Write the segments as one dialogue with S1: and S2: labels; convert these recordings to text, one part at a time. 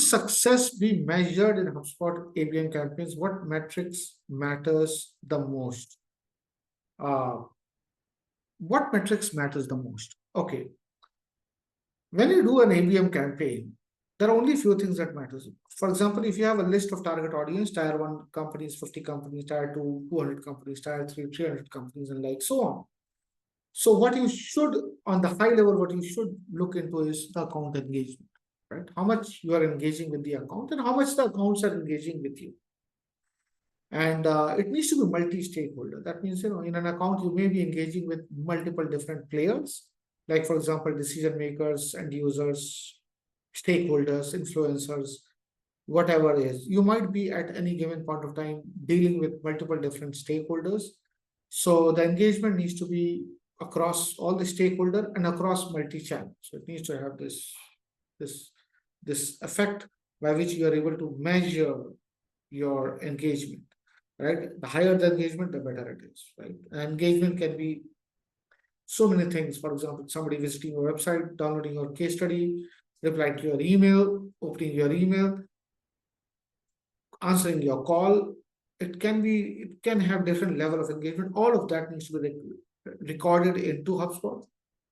S1: success be measured in HubSpot ABM campaigns? What metrics matters the most? What metrics matters the most? Okay, when you do an ABM campaign, there are only a few things that matters. For example, if you have a list of target audience, tier 1 companies, 50 companies, tier 2, 200 companies, tier 3, 300 companies, and like so on. So what you should, on the high level, what you should look into is the account engagement, right? How much you are engaging with the account and how much the accounts are engaging with you. And it needs to be multi-stakeholder. That means, in an account, you may be engaging with multiple different players, like, for example, decision makers, end users, stakeholders, influencers, whatever it is. You might be at any given point of time dealing with multiple different stakeholders. So the engagement needs to be across all the stakeholder and across multi-channel. So it needs to have this effect by which you are able to measure your engagement, right? The higher the engagement, the better it is, right? And engagement can be so many things. For example, somebody visiting your website, downloading your case study, replying to your email, opening your email, answering your call. It can have different level of engagement. All of that needs to be recorded into HubSpot.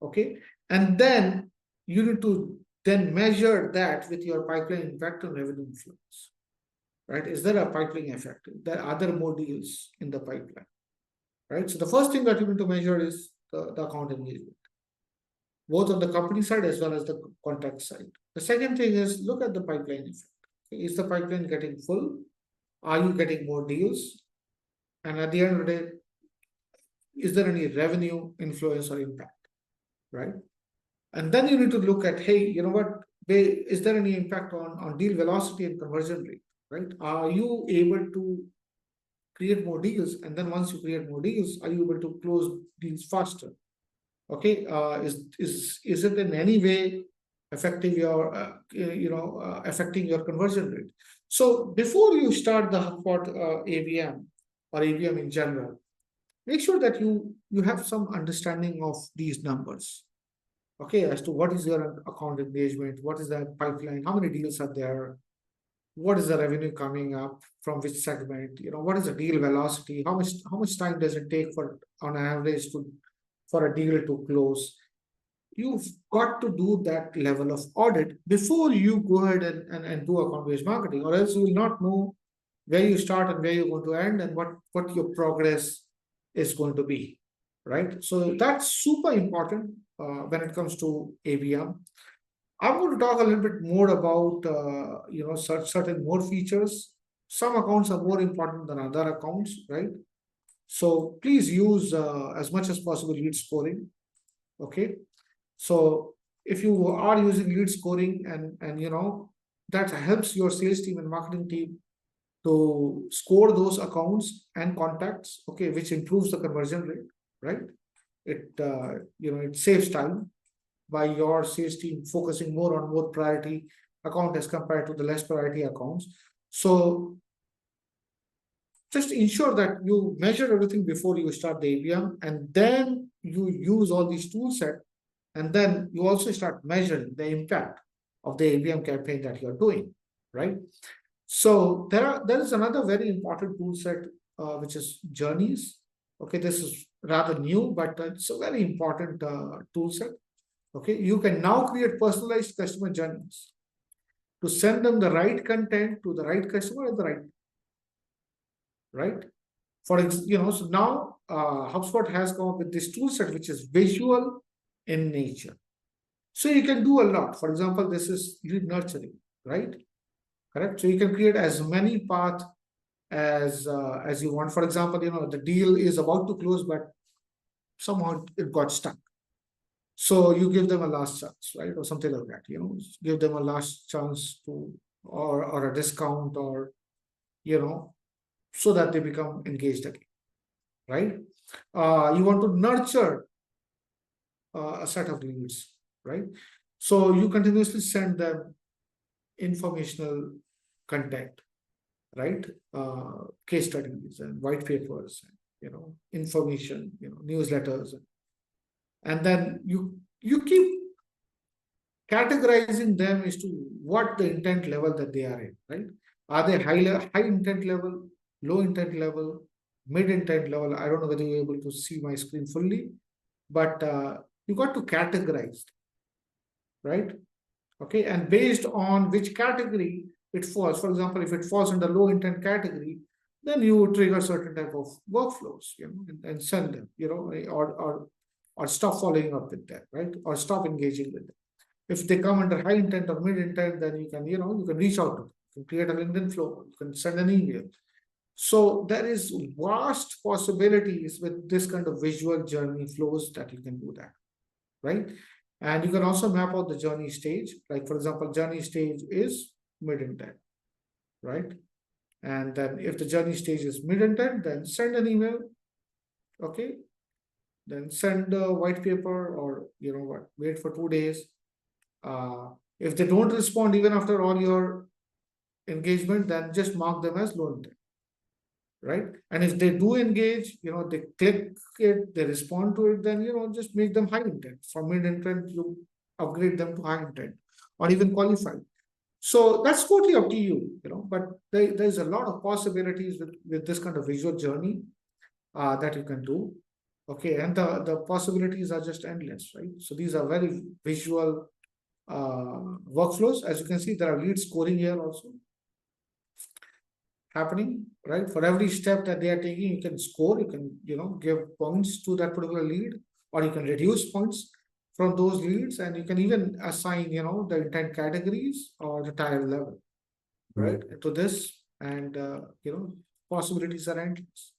S1: Okay. And then you need to then measure that with your pipeline impact on revenue influence. Right? Is there a pipeline effect? Are there more deals in the pipeline? Right? So the first thing that you need to measure is the account engagement, both on the company side as well as the contact side. The second thing is look at the pipeline effect. Is the pipeline getting full? Are you getting more deals? And at the end of the day, is there any revenue influence or impact? Right? And then you need to look at, hey, you know what? Is there any impact on deal velocity and conversion rate? Right? Are you able to create more deals? And then once you create more deals, are you able to close deals faster? Okay, is it in any way affecting your affecting your conversion rate? So before you start the HubSpot ABM or ABM in general, make sure that you have some understanding of these numbers. Okay, as to what is your account engagement, what is the pipeline, how many deals are there, what is the revenue coming up from which segment, what is the deal velocity, how much time does it take for on average for a deal to close. You've got to do that level of audit before you go ahead and do account-based marketing, or else you will not know where you start and where you're going to end and what your progress is going to be, right? So that's super important when it comes to ABM. I'm going to talk a little bit more about certain more features. Some accounts are more important than other accounts, right? So please use as much as possible lead scoring. Okay. So if you are using lead scoring and that helps your sales team and marketing team to score those accounts and contacts, okay, which improves the conversion rate, right? It saves time by your sales team focusing more on more priority account as compared to the less priority accounts. So just ensure that you measure everything before you start the ABM, and then you use all these tool set, and then you also start measuring the impact of the ABM campaign that you're doing, right? So there is another very important tool set, which is Journeys. Okay, this is rather new, but it's a very important tool set. Okay, you can now create personalized customer journeys to send them the right content to the right customer at the right. So now HubSpot has come up with this tool set which is visual in nature. So you can do a lot. For example, this is lead nurturing, right? Correct. So you can create as many paths as you want. For example, the deal is about to close, but somehow it got stuck. So you give them a last chance, right? Or something like that, give them a last chance to, or a discount, or, so that they become engaged again, right? You want to nurture a set of leads, right? So you continuously send them informational content, right? Case studies and white papers, information, newsletters. And then you keep categorizing them is to what the intent level that they are in, right? Are they high intent level, low intent level, mid intent level? I don't know whether you're able to see my screen fully, but you got to categorize, right? Okay, and based on which category it falls. For example, if it falls under low intent category, then you trigger certain type of workflows, and send them, or stop following up with them, right? Or stop engaging with them. If they come under high intent or mid intent, then you can reach out to them. You can create a LinkedIn flow. You can send an email. So there is vast possibilities with this kind of visual journey flows that you can do that, right? And you can also map out the journey stage. Like for example, journey stage is mid intent, right? And then if the journey stage is mid intent, then send an email, okay? Then send a white paper, or what, wait for 2 days. If they don't respond even after all your engagement, then just mark them as low intent, right? And if they do engage, they click it, they respond to it, then just make them high intent. From mid intent, you upgrade them to high intent or even qualified. So that's totally up to you, but there's a lot of possibilities with this kind of visual journey that you can do. Okay, and the possibilities are just endless, right? So these are very visual workflows. As you can see, there are lead scoring here also happening, right? For every step that they are taking, you can score, you can, give points to that particular lead, or you can reduce points from those leads, and you can even assign, the intent categories or the tile level, right, to this, and possibilities are endless.